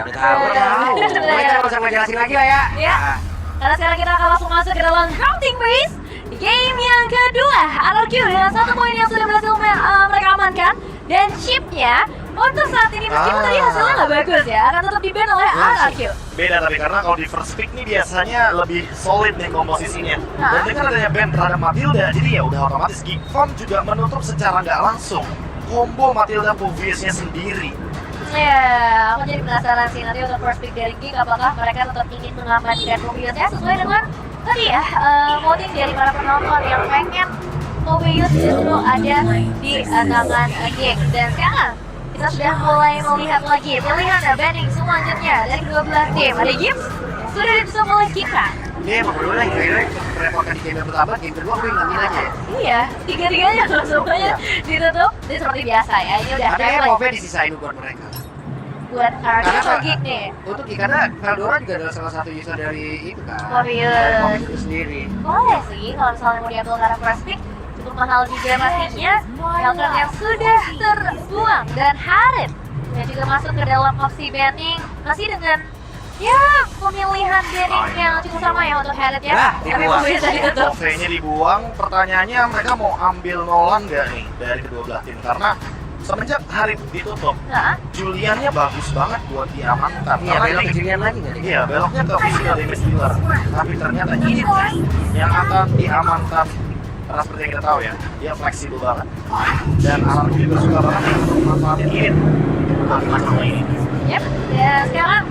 udah tahu. Kita nggak usah ngejelasin lagi lah ya. Ya. Karena sekarang kita akan langsung masuk ke dalam Hunting Base. Game yang kedua, RRQ dengan 1 poin yang sudah berhasil mereka amankan. Dan chipnya untuk saat ini meskipun tadi hasilnya nggak bagus ya, akan tetap di-ban oleh RRQ. Beda tapi karena kalau di first pick nih biasanya lebih solid nih komposisinya. Dan dengan adanya ban terhadap Matilda, jadi ya udah otomatis Geek Farm juga menutup secara nggak langsung combo Matilda Puvius-nya sendiri. Ya, aku jadi penasaran sih nanti untuk first pick dari Geek, apakah mereka tetap ingin mengamankan Puvius-nya sesuai dengan tadi ya, voting dari para penonton yang pengen Puvius justru ada di tangan Geek. Dan sekarang kita sudah mulai melihat lagi pilihan banning selanjutnya dari kedua belah tim. Ada Gibbs sudah ditutup oleh Kika. Dia emang berdua yang kira-kira merepotkan di game pertama, game kedua gue ngambil aja. Iya, tiga-tiganya semuanya ditutup. Ini seperti biasa ya, ini udah Tapi ya Move disisain buat mereka. buat RRQ atau Geek nih. Untuk Geek, karena Veldora juga adalah salah satu user dari itu kan. Puvius. Puvius itu sendiri. Boleh sih kalau misalnya mau diambil karena first pick, cukup mahal juga pastinya. Helton yang sudah terbuang dan Harit yang juga masuk ke dalam opsi banning masih dengan ya pemilihan banning yang cukup sama ya untuk Harit ya. Nah, Tapi dibuang. Puvius tadi tutup. Movenya dibuang, pertanyaannya mereka mau ambil Nolan nggak nih dari kedua belah tim? Karena semenjak Harit ditutup, Nah, Juliannya bagus banget buat diamankan. Iya, Karena belok ini- ke Julian lagi nggak nih? Iya, beloknya ke physical damage dealer. Tapi ternyata ini yang akan diamankan. Karena seperti yang kita tahu ya, dia fleksibel banget. Dan alarm juga suka banget nih untuk manfaatin ini. Buat masalah ini. yep. Dan sekarang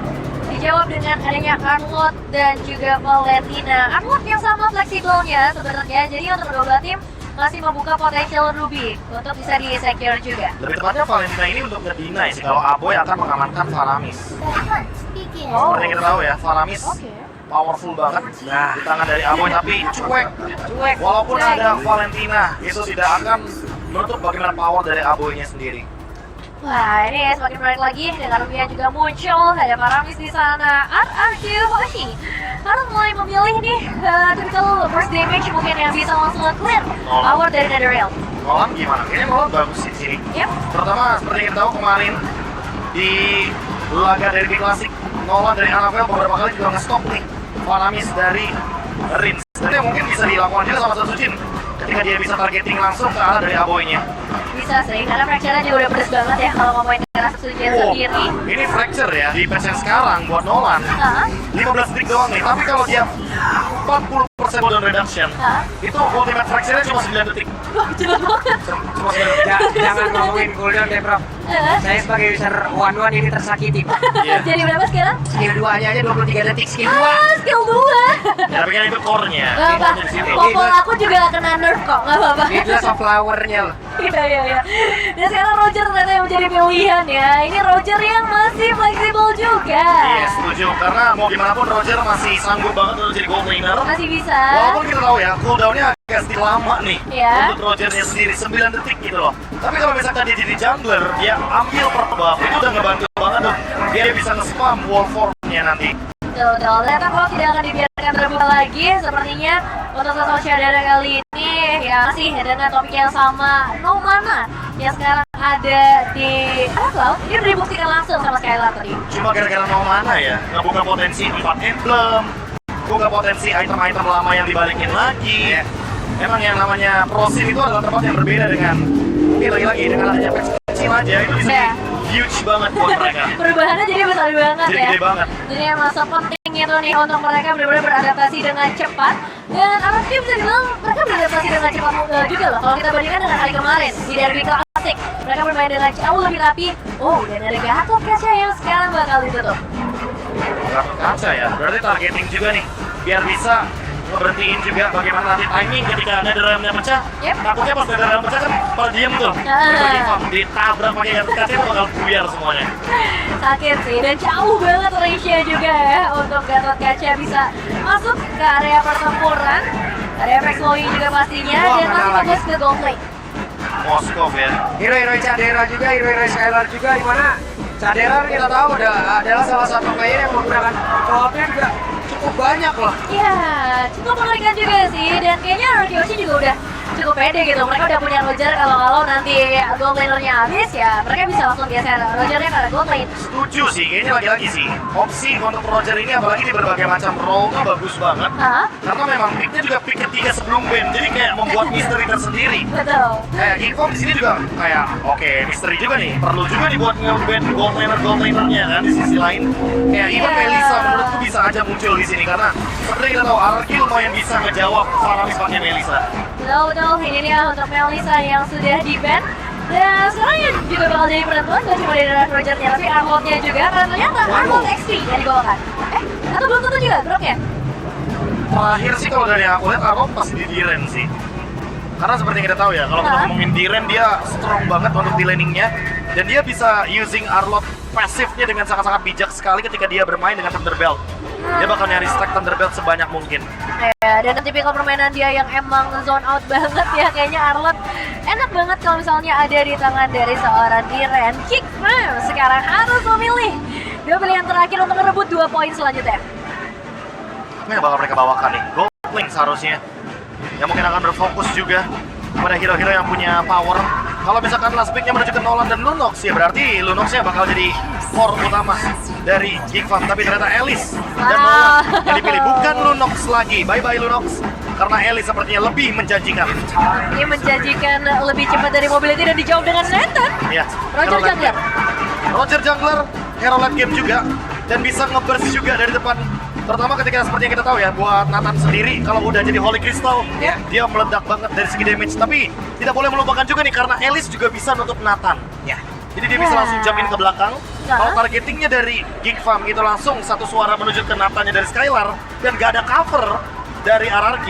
dijawab dengan adanya Arlot dan juga Valentina. Arlot yang sama fleksibelnya sebenarnya. Jadi untuk kedua belah tim masih membuka potensial Ruby untuk bisa di-secure juga. Lebih tepatnya Valentina ini untuk nge-deny sih kalau Aboy akan mengamankan Valamis. Oh, Seperti yang kita tahu ya, Valamis oke. powerful banget Nah. di tangan dari Aboy, tapi cuek. Walaupun Cuek. ada Valentina, itu tidak akan menutup bagaimana power dari Aboynya sendiri. Wah, ini semakin menarik lagi dengan Ruby yang juga muncul. Ada Paramis di sana. RRQ Hoshi harus mulai memilih nih typical burst damage mungkin yang bisa langsung nge-clear power dari Netherrealm. Nolan gimana? Kayaknya Nolan bagus di sini. Yep. Terutama seperti yang kita tahu kemarin di laga derby klasik, Nolan dari Annabelle beberapa kali juga nge-stop nih Valamis dari Rins. Dan yang mungkin bisa dilakukan juga sama Sujin ketika dia bisa targeting langsung ke arah dari Aboynya. Bisa sih, karena fracture-nya juga udah pedes banget ya kalau ngomongin karena Sujian sendiri. Ini fracture ya di patch yang sekarang buat Nolan. Hah? 15 detik doang nih, tapi kalau dia 40% cooldown reduction, Hah? itu ultimate fracture-nya cuma 9 detik. Wah, cepet banget. Cuma 9 detik. Jangan ngomongin cooldown deh, Bro. Saya sebagai user one-one ini tersakiti, Pak. Iya. Jadi berapa sekarang? Skill 2-nya aja 23 detik, skill 2. Skill 2. Ya, tapi kan itu core-nya. Gak apa, Itu di sini. popol aku juga kena nerf kok, gak apa-apa. Needless of flower-nya loh. Iya. Dan sekarang Roger ternyata yang menjadi pilihan ya. Ini Roger yang masih fleksibel juga. Iya, setuju. Karena mau gimana pun Roger masih sanggup banget untuk jadi gold laner. Masih bisa. Walaupun kita tahu ya, cooldown-nya agak sedikit lama nih Iya. untuk Rogernya sendiri, 9 detik gitu loh. Tapi kalau misalkan dia jadi jungler, dia ambil per buff, itu udah ngebantu banget tuh. Dia bisa nge-spam wall form-nya nanti. Betul. Ternyata kalau tidak akan dibiarkan terbuka lagi, sepertinya untuk sosok Shadara kali ini ya masih dengan topik yang sama, No Mana yang sekarang ada di Cloud. Ini udah dibuktikan langsung sama Skylar tadi. Cuma gara-gara mau mana ya, ngebuka potensi 4 emblem, buka potensi item-item lama yang dibalikin lagi. Emang yang namanya prosim itu adalah tempat yang berbeda dengan mungkin lagi-lagi dengan adanya patch kecil aja itu bisa Iya. huge banget buat mereka. Perubahannya jadi besar banget Jadi ya. gede banget. Jadi emang sepenting itu nih untuk mereka benar-benar beradaptasi dengan cepat. Dan RRQ bisa bilang mereka beradaptasi dengan cepat juga loh. Kalau kita bandingkan dengan hari kemarin di derby klasik, mereka bermain dengan jauh lebih rapi. Oh, dan ada Gatot Kaca yang sekarang bakal ditutup. Gatot Kaca ya, berarti targeting juga nih biar bisa ngeberhentiin juga bagaimana nanti timing ketika Netherrealm-nya pecah. Yep. Takutnya pas Netherrealm pecah kan pada diem tuh. Ditabrak pakai Gatot Kaca itu bakal buyar semuanya. Sakit sih, dan jauh banget range-nya juga ya untuk Gatot Kaca bisa masuk ke area pertempuran. Ada efek slowing juga pastinya, Wah, dan mana masih lagi? fokus ke gold plate. Moskov ya. Hero-hero Cadera juga, hero-hero Skylar juga, di mana Cadera kita tahu adalah salah satu player yang menggunakan cloud-nya juga cukup banyak loh. Iya, cukup mengerikan juga sih, dan kayaknya Rocky Yoshi juga udah cukup pede gitu. Mereka udah punya Roger, kalau nanti gold lanernya habis ya mereka bisa langsung geser Rogernya ke gold lane. Setuju sih, kayaknya lagi-lagi sih. Opsi untuk Roger ini apalagi di berbagai macam role-nya bagus banget. Hah? Karena memang picknya juga pick ketiga sebelum win, jadi kayak membuat misteri tersendiri. Betul. Kayak Geekform di sini juga kayak oke, misteri juga nih. Perlu juga dibuat nge-ban gold laner-nya kan di sisi lain. Kayak even Iya. Melissa menurutku bisa aja muncul di sini karena seperti kita tahu Arki lumayan bisa ngejawab Faramis pakai Melissa. Betul, ini dia untuk Melissa yang sudah di-ban. Dan sekarang yang juga bakal jadi penentuan gak cuma dari Rogernya, tapi Arnoldnya juga. Karena ternyata Arnold XP yang dibawakan. Atau belum tentu juga, Groknya? Terakhir sih kalau dari aku lihat Arnold pasti di Diren sih. Karena seperti yang kita tahu ya, kalau kita ngomongin Diren dia strong banget untuk di laningnya. Dan dia bisa using Arlot pasifnya dengan sangat-sangat bijak sekali ketika dia bermain dengan Thunderbelt. Dia bakal nyari stack Thunderbelt sebanyak mungkin. Ya, dan tipikal permainan dia yang emang zone out banget ya. Kayaknya Arlot enak banget kalau misalnya ada di tangan dari seorang Diren. Kick sekarang harus memilih dua pilihan terakhir untuk merebut 2 poin selanjutnya. Apa yang bakal mereka bawakan nih? Gold Link seharusnya. Yang mungkin akan berfokus juga pada hero-hero yang punya power. Kalau misalkan last pick-nya menuju ke Nolan dan Lunox, ya berarti Lunox-nya bakal jadi core utama dari Geekfarm. Tapi ternyata Alice dan Nolan yang dipilih, bukan Lunox lagi. Bye-bye Lunox. Karena Alice sepertinya lebih menjanjikan. Ini menjanjikan lebih cepat dari mobility dan dijawab dengan Nathan. Ya, Roger Jungler. Roger Jungler, hero late game juga. Dan bisa nge-burst juga dari depan. Terutama ketika seperti yang kita tahu ya, buat Nathan sendiri kalau udah jadi Holy Crystal, dia meledak banget dari segi damage. Tapi tidak boleh melupakan juga nih karena Alice juga bisa nutup Nathan. Jadi dia bisa langsung jump in ke belakang. Kalau targetingnya dari Geekfarm itu langsung satu suara menuju ke Nathannya dari Skylar dan gak ada cover dari RRQ,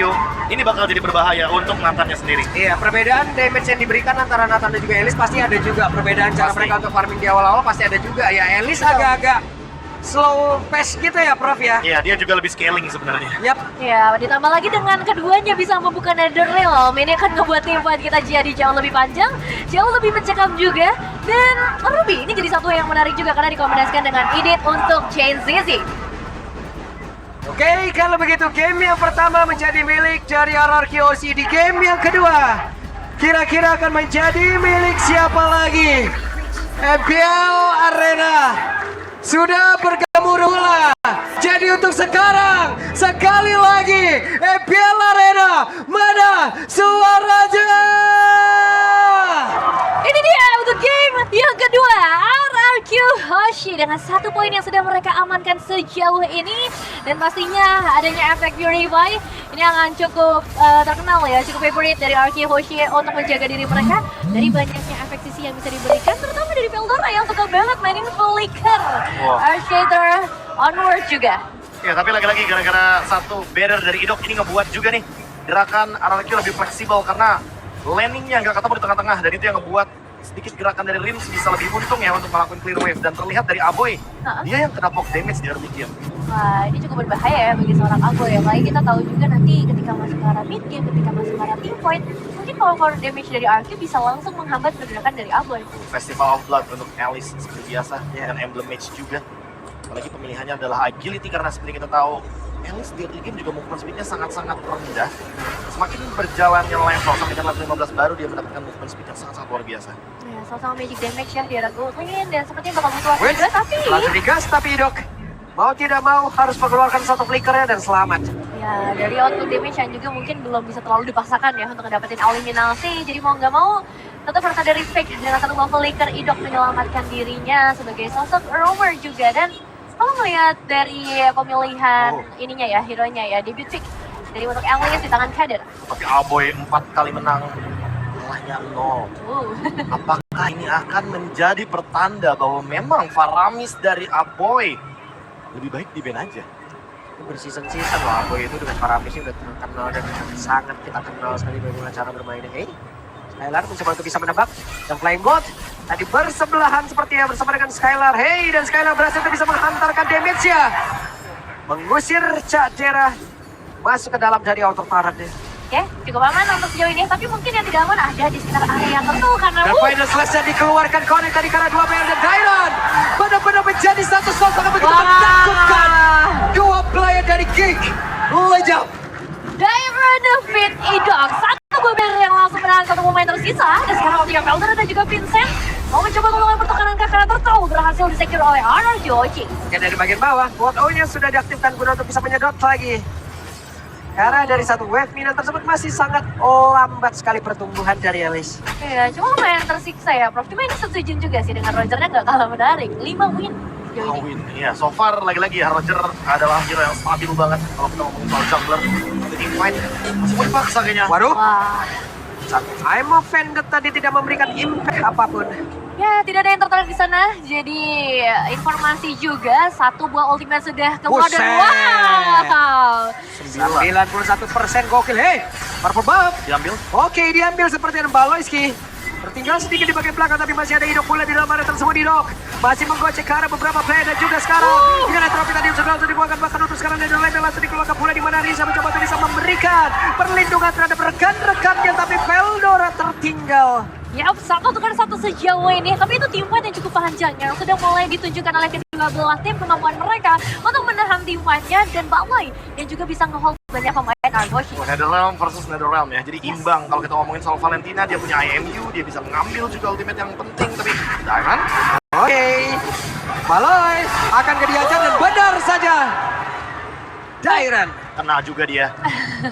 ini bakal jadi berbahaya untuk Nathannya sendiri. Iya, perbedaan damage yang diberikan antara Nathan dan juga Alice pasti ada juga. Perbedaan cara mereka untuk farming di awal-awal pasti ada juga. Ya, Alice agak-agak slow pace gitu ya, Prof ya? Iya, dia juga lebih scaling sebenarnya. Yap. Ya, ditambah lagi dengan keduanya bisa membuka nether realm. Ini akan ngebuat tim fight kita jadi jauh lebih panjang, jauh lebih mencekam juga. Dan Ruby ini jadi satu yang menarik juga karena dikombinasikan dengan Edith untuk Chain Zizi. Oke, kalau begitu game yang pertama menjadi milik dari RRQ OC. Di game yang kedua, kira-kira akan menjadi milik siapa lagi? MPL Arena sudah bergemuruh. Jadi untuk sekarang, sekali lagi MPL Arena, mana suaranya? Ini dia untuk game yang kedua, RRQ Hoshi dengan 1 poin yang sudah mereka amankan sejauh ini. Dan pastinya adanya efek Purify ini akan cukup terkenal ya, cukup favorite dari RRQ Hoshi untuk menjaga diri mereka dari banyaknya efek sisi yang bisa diberikan, terutama dari Veldora yang suka banget mainin Flicker. Archater onward juga. Ya, tapi lagi-lagi gara-gara satu barrier dari Idok ini ngebuat juga nih gerakan RRQ lebih fleksibel karena landingnya nggak ketemu di tengah-tengah, dan itu yang ngebuat sedikit gerakan dari Rims bisa lebih untung ya untuk melakukan clear wave. Dan terlihat dari Aboy, dia yang kena poke damage di early game. Wah, ini cukup berbahaya ya bagi seorang Ago ya. Apalagi kita tahu juga nanti ketika masuk ke arah mid game, ketika masuk ke arah team point, mungkin kalau core damage dari RQ bisa langsung menghambat pergerakan dari Ago. Festival of Blood untuk Alice seperti biasa, dengan emblem match juga. Apalagi pemilihannya adalah agility karena seperti kita tahu Alice di early game juga movement speed-nya sangat-sangat rendah. Semakin berjalannya level sampai ke level 15 baru dia mendapatkan movement speed yang sangat-sangat luar biasa. Ya, sama-sama magic damage ya di arah gold lane dan sepertinya bakal butuh waktu Wait, juga, tapi langsung digas, tapi Dok mau tidak mau harus mengeluarkan satu flickernya dan selamat. ya dari output damage yang juga mungkin belum bisa terlalu dipaksakan ya untuk dapetin eliminasi. Jadi mau nggak mau tetap harus ada respect dengan satu buah flicker. Idok menyelamatkan dirinya sebagai sosok roamer juga. Dan kalau melihat dari pemilihan ininya ya, hero-nya ya, debut pick dari untuk Alice di tangan Kader. Tapi Aboy 4 kali menang, kalahnya 0. Apakah ini akan menjadi pertanda bahwa memang Faramis dari Aboy lebih baik di ban aja? Berseason-season loh Aboy itu dengan Faramis udah terkenal dan sangat kita kenal sekali bagaimana cara bermainnya. Skylar mencoba untuk bisa menebak dan Flying God tadi bersebelahan sepertinya bersama dengan Skylar. Dan Skylar berhasil untuk bisa menghantarkan damage-nya, mengusir Cak Jera masuk ke dalam dari outer turret-nya. Oke, cukup aman untuk sejauh ini, tapi mungkin yang tidak aman ada di sekitar area tertentu karena Dan final slash-nya dikeluarkan connect tadi karena 2 player dan Dairon benar-benar menjadi satu sosok yang begitu menakutkan. 2 player dari Geek lejap. Dairon defeat Idok, satu beber yang bisa. Dan sekarang waktunya Felder dan juga Vincent mau mencoba melakukan pertukaran ke kanan turtle berhasil disecure oleh Anarchy Oshi. Oke, dari bagian bawah, World O-nya sudah diaktifkan guna untuk bisa menyedot lagi. Karena dari satu wave minion tersebut masih sangat lambat sekali pertumbuhan dari Alice. Iya, cuma lumayan tersiksa ya, Prof. Cuma ini setuju juga sih dengan Rogernya nggak kalah menarik. 5 win. sejauh ini. Win, iya. So far lagi-lagi ya Roger adalah hero yang stabil banget kalau kita ngomongin soal jungler. Tapi di fight masih mau dipaksa kayaknya. Waduh, Wah. I'm offended tadi tidak memberikan impact apapun. Ya, tidak ada yang tertarik di sana. Jadi, informasi juga, satu buah ultimate sudah keluar dan Buset. wow. 91% gokil. Hei, purple buff. Diambil. Oke, diambil seperti yang Baloiski. Tertinggal sedikit di bagian belakang, tapi masih ada Idok pula di dalam area tersebut. Idok masih menggocek ke arah beberapa player dan juga sekarang dengan trofi tadi yang sudah langsung dibuangkan, bahkan untuk sekarang dari lain langsung dikeluarkan pula di mana Risa mencoba untuk bisa memberikan perlindungan terhadap rekan-rekannya, tapi Veldora tertinggal. Ya, satu tukar satu sejauh ini, tapi itu team fight yang cukup panjang yang sudah mulai ditunjukkan oleh kedua belah tim kemampuan mereka untuk menahan team fight-nya dan Balai yang juga bisa nge-hold banyak pemain Argoshi. Netherrealm versus Netherrealm ya, jadi imbang. Kalau kita ngomongin soal Valentina, dia punya IMU, dia bisa mengambil juga ultimate yang penting, tapi Diamond. Oke, Baloi akan dihajar dan benar saja. Dairan Kena juga dia.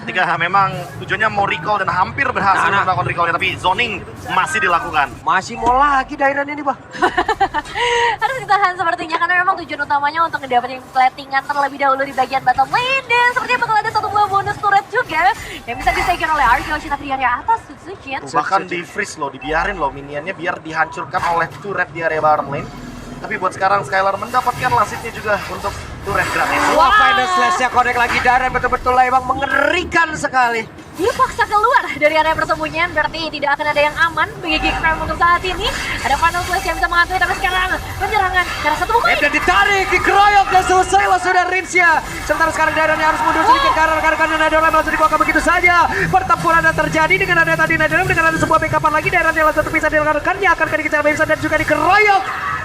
Ketika memang tujuannya mau recall dan hampir berhasil melakukan recallnya, tapi zoning masih dilakukan. masih mau lagi Dairan ini, Bah. Harus ditahan sepertinya karena memang tujuan utamanya untuk mendapatkan platingan terlebih dahulu di bagian bottom lane, dan sepertinya bakal ada satu buah bonus turret juga yang bisa disegel oleh Argoshi, tapi di area atas Suzuki. Bahkan di freeze loh, dibiarin loh minionnya biar dihancurkan oleh turret di area bottom lane. Tapi buat sekarang Skylar mendapatkan lasitnya juga untuk turret gratis. Wah, final slash-nya connect lagi. Dairan betul-betul emang mengerikan sekali. Dia paksa keluar dari area persembunyian, berarti tidak akan ada yang aman bagi Geekfam untuk saat ini. Ada final slash yang bisa mengatur, tapi sekarang penyerangan karena satu pemain. Dan ditarik, dikeroyok dan selesailah sudah Rinsya. Sementara sekarang Dairan yang harus mundur sedikit karena rekan-rekan Netherrealm langsung dikuakan begitu saja. Pertempuran yang terjadi dengan ada tadi Netherrealm dengan ada sebuah backupan lagi. Dairan yang langsung terpisah dari rekan-rekannya akan dikejar Benson dan juga dikeroyok.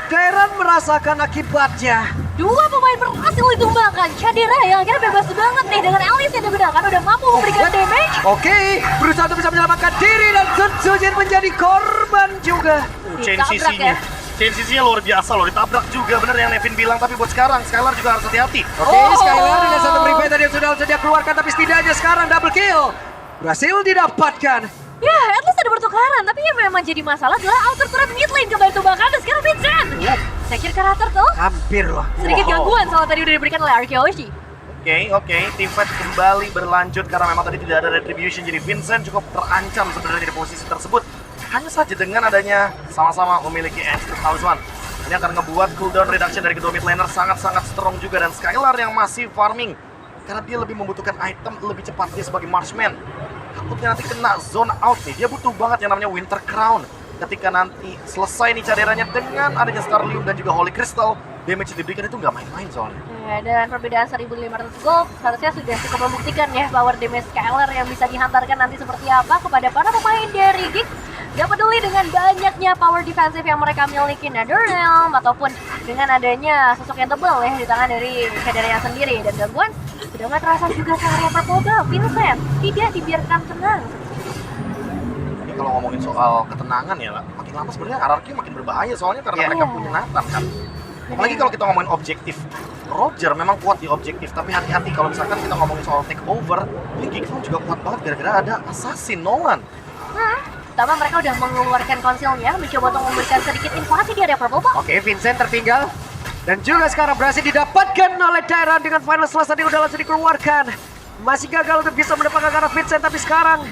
Dairan merasakan akibatnya. Dua pemain berhasil ditumbangkan. Shadira yang akhirnya bebas banget nih dengan Alice yang digunakan udah mampu memberikan damage. Oke, berusaha untuk bisa menyelamatkan diri dan Sun Sujin menjadi korban juga. Chain Ditabrak CC-nya. ya. Chain CC-nya luar biasa loh, ditabrak juga bener yang Nevin bilang. Tapi buat sekarang, Skylar juga harus hati-hati. Oke, Skylar dengan satu prevent tadi yang sudah dia keluarkan, tapi setidaknya sekarang double kill berhasil didapatkan. Ya, at least ada pertukaran, tapi yang memang jadi masalah adalah outer turret mid lane kembali tumbangkan dan sekarang Vincent. Saya kira karakter tuh Hampir loh. sedikit gangguan soal tadi udah diberikan oleh Arkeoshi. Oke, teamfight kembali berlanjut karena memang tadi tidak ada retribution. Jadi Vincent cukup terancam sebenarnya di posisi tersebut. Hanya saja dengan adanya sama-sama memiliki Ancient Talisman, ini akan ngebuat cooldown reduction dari kedua mid laner sangat-sangat strong juga. Dan Skylar yang masih farming karena dia lebih membutuhkan item lebih cepat, dia sebagai marksman. Takutnya nanti kena zone out nih, dia butuh banget yang namanya Winter Crown. Ketika nanti selesai nih caderannya dengan adanya Starlium dan juga Holy Crystal, damage yang diberikan itu nggak main-main soalnya. Ya, dan perbedaan 1500 gold harusnya sudah cukup membuktikan ya power damage Skylar yang bisa dihantarkan nanti seperti apa kepada para pemain dari Geek. Gak peduli dengan banyaknya power defensive yang mereka miliki Netherrealm ataupun dengan adanya sosok yang tebal ya di tangan dari Shadira sendiri, dan gangguan sudah mulai terasa juga ke area purple buff. Vincent tidak dibiarkan tenang. Ini kalau ngomongin soal ketenangan ya, makin lama sebenarnya RRQ makin berbahaya soalnya karena mereka punya Nathan kan. Apalagi kalau kita ngomongin objektif, Roger memang kuat di objektif, tapi hati-hati kalau misalkan kita ngomongin soal takeover, ini Geekfam juga kuat banget gara-gara ada Assassin Nolan. Pertama mereka udah mengeluarkan konsilnya, mencoba untuk memberikan sedikit informasi di area purple buff. Oke, Vincent tertinggal. Dan juga sekarang berhasil didapatkan oleh Dairan dengan final slash tadi udah langsung dikeluarkan. Masih gagal untuk bisa mendapatkan karena Vincent, tapi sekarang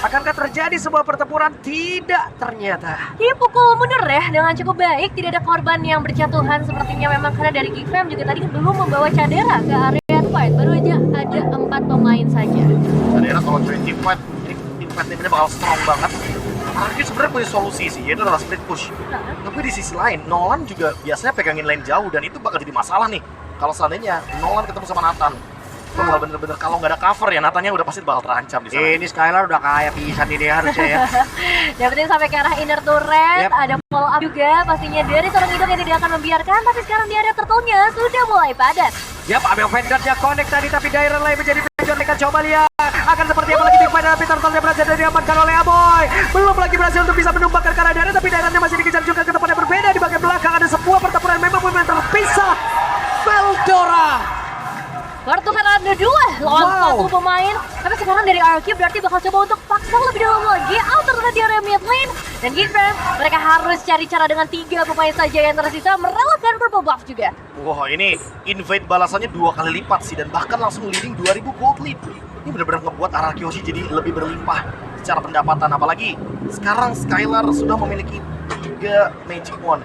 akankah terjadi sebuah pertempuran? Tidak ternyata. Dia pukul mundur ya dengan cukup baik, tidak ada korban yang berjatuhan sepertinya memang karena dari Geekfam juga tadi belum membawa Cadera ke area fight. Baru aja ada 4 pemain saja. Cadera kalau join teamfight, ini teamfight ini bakal strong banget. RRQ sebenarnya punya solusi sih, yaitu adalah split push. Tapi di sisi lain, Nolan juga biasanya pegangin lane jauh dan itu bakal jadi masalah nih. Kalau seandainya Nolan ketemu sama Nathan, itu bakal bener-bener kalau nggak ada cover ya Nathannya udah pasti bakal terancam di sana. Ini Skylar udah kayak pisan ini harusnya ya. Yang penting sampai ke arah inner turret, ada follow up juga pastinya dari seorang Idok yang tidak akan membiarkan, tapi sekarang di area turtle-nya sudah mulai padat. Yap, Amel Vanguard-nya connect tadi, tapi Dairan lain menjadi tujuan mereka kita coba lihat akan seperti apa lagi di final. Peter Tolnya berhasil diamankan oleh Aboy. Belum lagi berhasil untuk bisa menumbangkan ke arah daerah, tapi daerahnya masih dikejar juga ke tempat yang berbeda. Di bagian belakang ada sebuah pertempuran memang terpisah. Veldora pertukaran kedua lawan satu pemain. Tapi sekarang dari RQ berarti bakal coba untuk paksa lebih dalam lagi outer di area mid lane. Dan Geekfam mereka harus cari cara dengan 3 pemain saja yang tersisa merelakan purple buff juga. Wah, ini invade balasannya 2 kali lipat sih, dan bahkan langsung leading 2000 gold lead. Ini benar-benar ngebuat Arakiyoshi jadi lebih berlimpah secara pendapatan. Apalagi sekarang Skylar sudah memiliki 3 Magic Wand.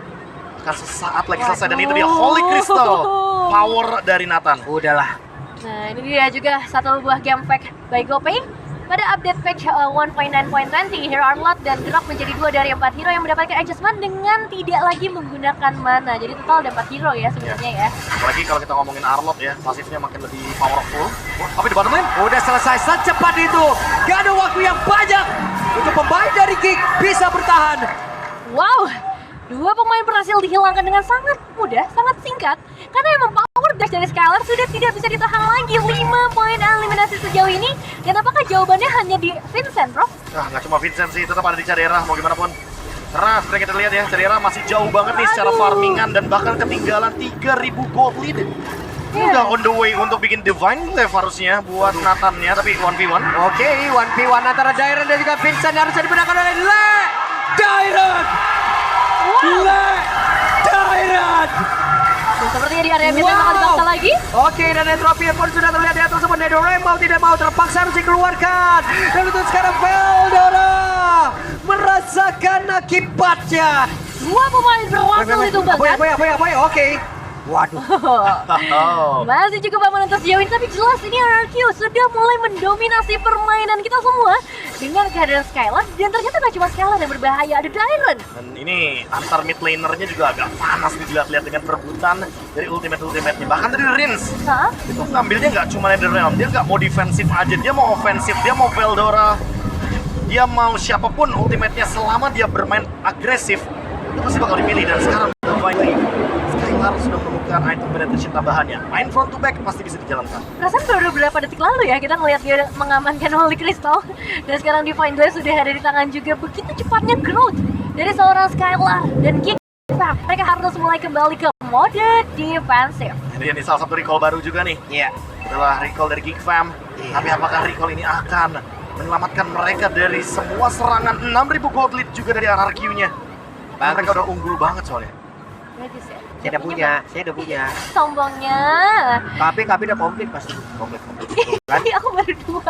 Akan sesaat lagi selesai, dan itu dia Holy Crystal. Power dari Nathan. udahlah. Nah ini dia juga satu buah game pack by GoPay. Pada update patch 1.9.20, Hero Armlord dan Grok menjadi 2 dari 4 hero yang mendapatkan adjustment dengan tidak lagi menggunakan mana. Jadi total ada 4 hero ya sebenarnya ya. Apalagi kalau kita ngomongin Arlott ya, pasifnya makin lebih powerful. Tapi di bottom lane, Udah selesai secepat itu. Gak ada waktu yang banyak untuk pemain dari Geek bisa bertahan. Wow, 2 pemain berhasil dihilangkan dengan sangat mudah, sangat singkat. Karena emang power dash dari Skylar sudah tidak bisa ditahan lagi. 5 poin eliminasi sejauh ini. Dan apakah jawabannya hanya di Vincent, bro? nah nggak cuma Vincent sih, tetap ada di Cadera mau gimana pun. Karena seperti kita lihat ya, Cadera masih jauh banget nih secara farmingan dan bahkan ketinggalan 3000 gold lead. Ini udah on the way untuk bikin Divine Glaive harusnya buat Nathan-nya, tapi 1v1. Oke, 1v1 antara Dairon dan juga Vincent yang harus dimenangkan oleh Le Dairon. Le Dairon. Dan sepertinya di area mid lane bakal dipaksa lagi. Oke, dan entropy pun sudah terlihat di atas semua. Nedorem mau tidak mau terpaksa harus dikeluarkan. Dan untuk sekarang Veldora merasakan akibatnya. 2 pemain berhasil ditumbangkan. Apa ya? Oke. Waduh. Oh. Masih cukup aman untuk sejauh ini, tapi jelas ini RRQ sudah mulai mendominasi permainan kita semua dengan kehadiran Skylar. Dan ternyata gak cuma Skylar yang berbahaya, ada Dairon. Dan ini antar mid lanernya juga agak panas nih dilihat-lihat dengan perebutan dari ultimate-ultimate-nya. Bahkan dari Rins, Hah? itu ngambilnya nggak cuma Netherrealm, dia nggak mau defensif aja, dia mau ofensif, dia mau Veldora, dia mau siapapun ultimate-nya selama dia bermain agresif, itu pasti bakal dipilih. Dan sekarang finally Skylar sudah menemukan item penetration tambahannya. Main front to back pasti bisa dijalankan. Perasaan baru beberapa detik lalu ya kita ngelihat dia mengamankan Holy Crystal. Dan sekarang Divine Glaive sudah ada di tangan juga. Begitu cepatnya growth dari seorang Skylar dan Geek. Mereka harus mulai kembali ke mode defensif. Ini salah satu recall baru juga nih. Iya. Adalah recall dari Geek Fam. Tapi apakah recall ini akan menyelamatkan mereka dari semua serangan 6000 gold lead juga dari RRQ-nya? Mereka udah unggul banget soalnya. Bagus ya. Saya udah punya. Sombongnya. Tapi udah komplit pasti. Komplit. Aku baru 2.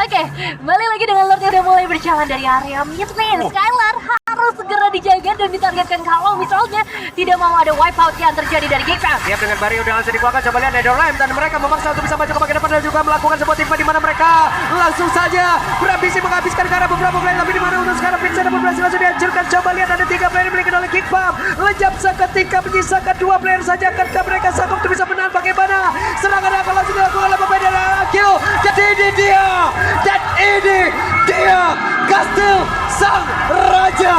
Oke, balik lagi dengan Lord yang udah mulai berjalan dari area mid lane. Skylar harus segera dijaga dan ditargetkan kalau misalnya tidak mau ada wipeout yang terjadi dari Geekfam. Siap dengan Barry udah langsung dikeluarkan. Coba lihat Nedorem dan mereka memaksa untuk bisa maju ke bagian depan dan juga melakukan sebuah timnya di mana mereka langsung saja berambisi menghabiskan ke arah beberapa player. Tapi di mana untuk sekarang Vincent dapat berhasil langsung dihancurkan. Coba lihat ada 3 player dimiliki oleh Geekfam. Lejap seketika menyisakan 2 player saja. Akankah mereka sanggup untuk bisa menang? Bagaimana serangan akan langsung dilakukan oleh pemain dari RRQ. Jadi ini dia, dan ini dia Kastil Sang Raja.